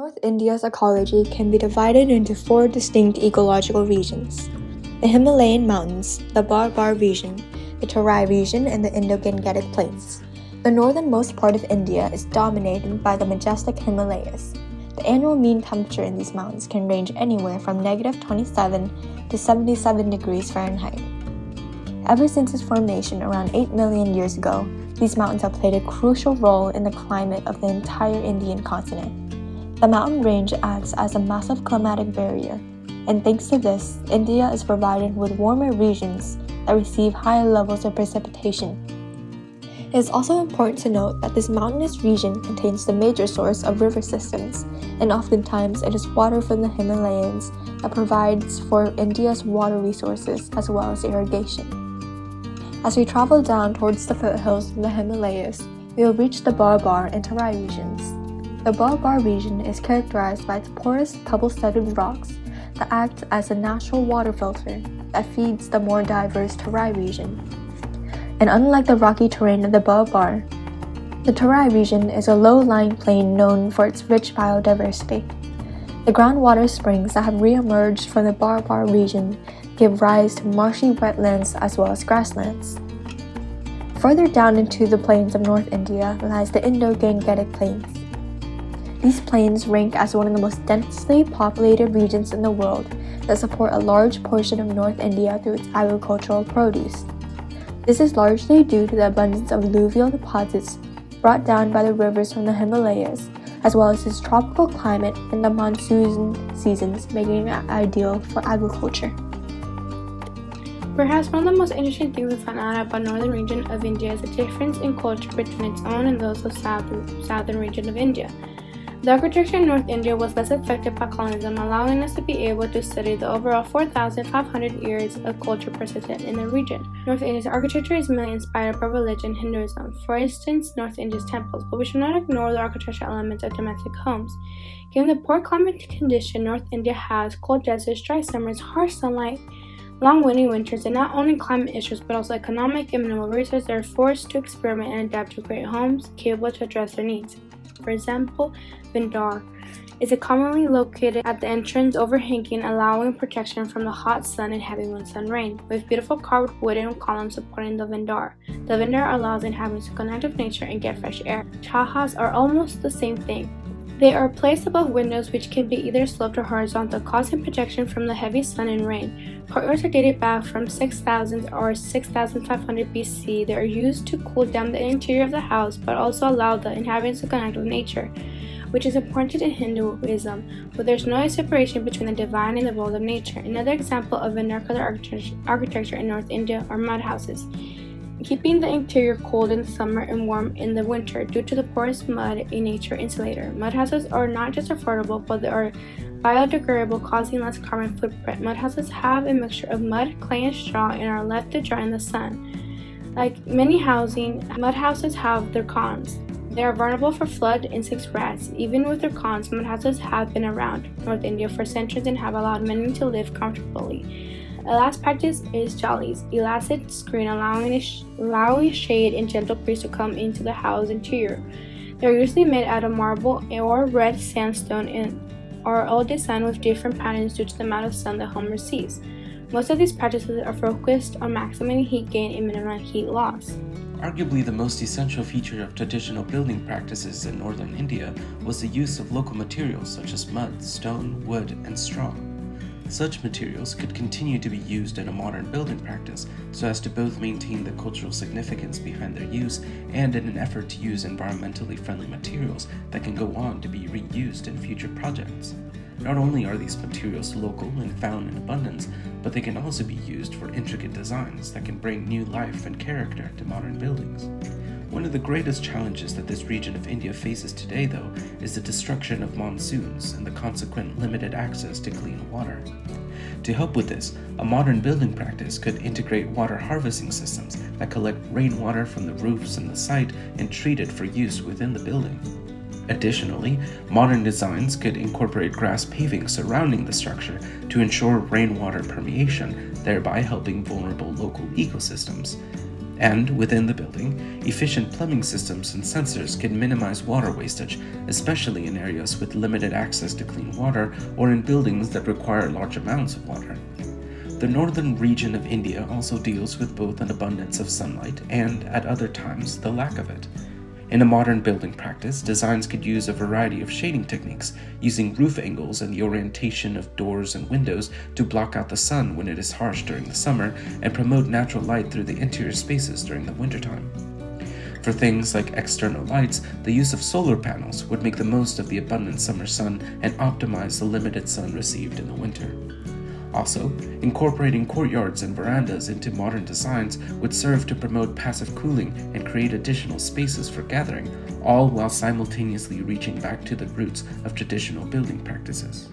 North India's ecology can be divided into four distinct ecological regions: the Himalayan mountains, the Barbar region, the Terai region, and the Indo-Gangetic Plains. The northernmost part of India is dominated by the majestic Himalayas. The annual mean temperature in these mountains can range anywhere from -27 to 77 degrees Fahrenheit. Ever since its formation around 8 million years ago, these mountains have played a crucial role in the climate of the entire Indian continent. The mountain range acts as a massive climatic barrier, and thanks to this, India is provided with warmer regions that receive higher levels of precipitation. It is also important to note that this mountainous region contains the major source of river systems, and oftentimes it is water from the Himalayas that provides for India's water resources as well as irrigation. As we travel down towards the foothills of the Himalayas, we will reach the Barbar and Terai regions. The Barbar region is characterized by its porous, pebble-studded rocks that act as a natural water filter that feeds the more diverse Terai region. And unlike the rocky terrain of the Barbar, the Terai region is a low-lying plain known for its rich biodiversity. The groundwater springs that have re-emerged from the Barbar region give rise to marshy wetlands as well as grasslands. Further down into the plains of North India lies the Indo-Gangetic Plains. These plains rank as one of the most densely populated regions in the world that support a large portion of North India through its agricultural produce. This is largely due to the abundance of alluvial deposits brought down by the rivers from the Himalayas, as well as its tropical climate and the monsoon seasons, making it ideal for agriculture. Perhaps one of the most interesting things to find out about the northern region of India is the difference in culture between its own and those of the southern region of India. The architecture in North India was less affected by colonialism, allowing us to be able to study the overall 4,500 years of culture persistent in the region. North India's architecture is mainly inspired by religion, Hinduism, for instance, North India's temples, but we should not ignore the architectural elements of domestic homes. Given the poor climate condition North India has, cold deserts, dry summers, harsh sunlight, long windy winters, and not only climate issues but also economic and minimal resources, they are forced to experiment and adapt to create homes capable to address their needs. For example, Vindar is commonly located at the entrance overhanging, allowing protection from the hot sun and heavy winds and rain, with beautiful carved wooden columns supporting the Vindar. The Vindar allows inhabitants to connect with nature and get fresh air. Chahas are almost the same thing. They are placed above windows which can be either sloped or horizontal, causing protection from the heavy sun and rain. Courtyards are dated back from 6000 or 6500 BC. They are used to cool down the interior of the house, but also allow the inhabitants to connect with nature, which is important in Hinduism, but there's no separation between the divine and the world of nature. Another example of vernacular architecture in North India are mud houses, keeping the interior cold in the summer and warm in the winter due to the porous mud, a nature insulator. Mud houses are not just affordable, but they are biodegradable, causing less carbon footprint. Mud houses have a mixture of mud, clay, and straw and are left to dry in the sun. Like many housing, mud houses have their cons. They are vulnerable for flood, insects, rats. Even with their cons, mud houses have been around North India for centuries and have allowed many to live comfortably. A last practice is jalis, elastic screen allowing shade and gentle breeze to come into the house interior. They are usually made out of marble or red sandstone and are all designed with different patterns due to the amount of sun the home receives. Most of these practices are focused on maximizing heat gain and minimizing heat loss. Arguably the most essential feature of traditional building practices in northern India was the use of local materials such as mud, stone, wood, and straw. Such materials could continue to be used in a modern building practice so as to both maintain the cultural significance behind their use and in an effort to use environmentally friendly materials that can go on to be reused in future projects. Not only are these materials local and found in abundance, but they can also be used for intricate designs that can bring new life and character to modern buildings. One of the greatest challenges that this region of India faces today, though, is the destruction of monsoons and the consequent limited access to clean water. To help with this, a modern building practice could integrate water harvesting systems that collect rainwater from the roofs and the site and treat it for use within the building. Additionally, modern designs could incorporate grass paving surrounding the structure to ensure rainwater permeation, thereby helping vulnerable local ecosystems. And within the building, efficient plumbing systems and sensors can minimize water wastage, especially in areas with limited access to clean water or in buildings that require large amounts of water. The northern region of India also deals with both an abundance of sunlight and, at other times, the lack of it. In a modern building practice, designs could use a variety of shading techniques, using roof angles and the orientation of doors and windows to block out the sun when it is harsh during the summer and promote natural light through the interior spaces during the wintertime. For things like external lights, the use of solar panels would make the most of the abundant summer sun and optimize the limited sun received in the winter. Also, incorporating courtyards and verandas into modern designs would serve to promote passive cooling and create additional spaces for gathering, all while simultaneously reaching back to the roots of traditional building practices.